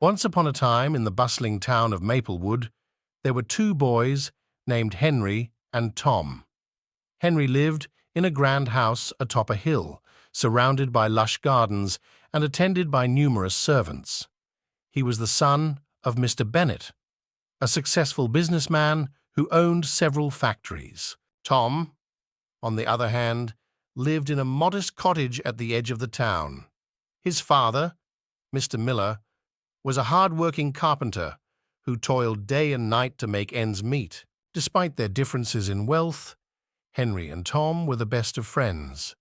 Once upon a time, in the bustling town of Maplewood, there were two boys named Henry and Tom. Henry lived in a grand house atop a hill, surrounded by lush gardens and attended by numerous servants. He was the son of Mr. Bennet, a successful businessman who owned several factories. Tom, on the other hand, lived in a modest cottage at the edge of the town. His father, Mr. Miller, was a hard-working carpenter who toiled day and night to make ends meet. Despite their differences in wealth, Henry and Tom were the best of friends.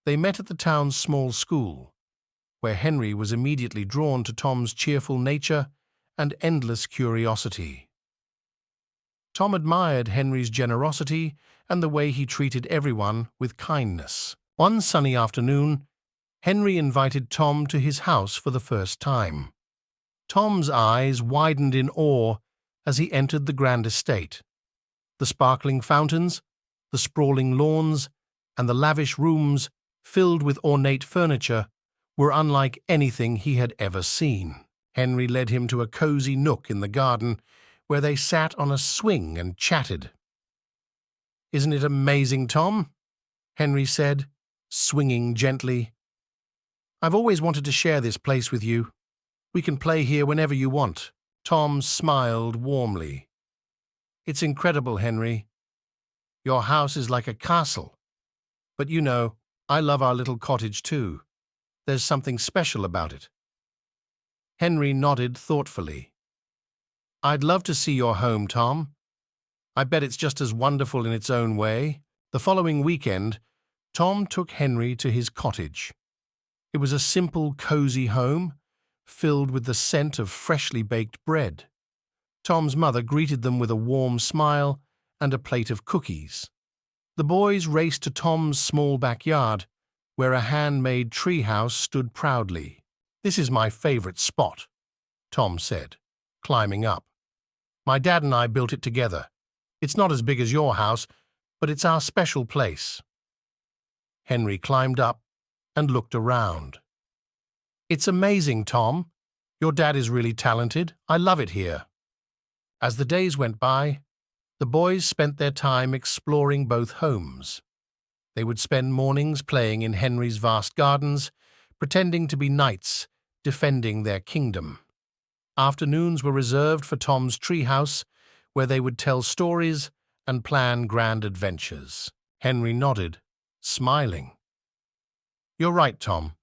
They met at the town's small school, where Henry was immediately drawn to Tom's cheerful nature and endless curiosity. Tom admired Henry's generosity and the way he treated everyone with kindness. One sunny afternoon, Henry invited Tom to his house for the first time. Tom's eyes widened in awe as he entered the grand estate. The sparkling fountains, the sprawling lawns, and the lavish rooms filled with ornate furniture were unlike anything he had ever seen. Henry led him to a cozy nook in the garden where they sat on a swing and chatted. "Isn't it amazing, Tom?" Henry said, swinging gently. "I've always wanted to share this place with you. We can play here whenever you want." Tom smiled warmly. "It's incredible, Henry. Your house is like a castle. But you know, I love our little cottage too. There's something special about it." Henry nodded thoughtfully. "I'd love to see your home, Tom. I bet it's just as wonderful in its own way." The following weekend, Tom took Henry to his cottage. It was a simple, cozy home, filled with the scent of freshly baked bread. Tom's mother greeted them with a warm smile and a plate of cookies. The boys raced to Tom's small backyard, where a handmade treehouse stood proudly. "This is my favorite spot," Tom said, climbing up. "My dad and I built it together. It's not as big as your house, but it's our special place." Henry climbed up and looked around. "It's amazing, Tom. Your dad is really talented. I love it here." As the days went by, the boys spent their time exploring both homes. They would spend mornings playing in Henry's vast gardens, pretending to be knights defending their kingdom. Afternoons were reserved for Tom's treehouse, where they would tell stories and plan grand adventures. Henry nodded, smiling. "You're right, Tom,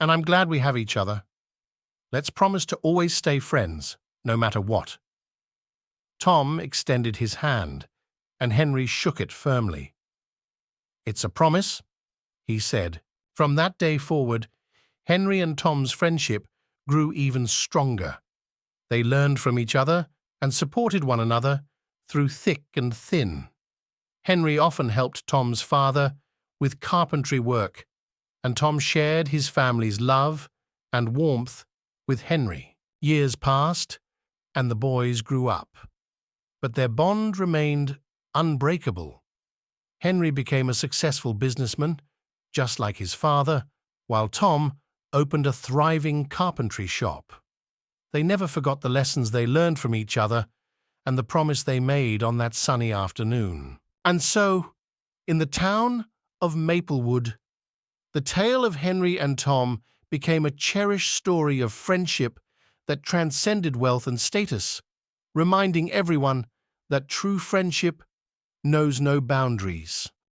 and I'm glad we have each other. Let's promise to always stay friends, no matter what." Tom extended his hand, and Henry shook it firmly. "It's a promise," he said. From that day forward, Henry and Tom's friendship grew even stronger. They learned from each other and supported one another through thick and thin. Henry often helped Tom's father with carpentry work, and Tom shared his family's love and warmth with Henry. Years passed, and the boys grew up, but their bond remained unbreakable. Henry became a successful businessman, just like his father, while Tom opened a thriving carpentry shop. They never forgot the lessons they learned from each other and the promise they made on that sunny afternoon. And so, in the town of Maplewood, the tale of Henry and Tom became a cherished story of friendship that transcended wealth and status, reminding everyone that true friendship knows no boundaries.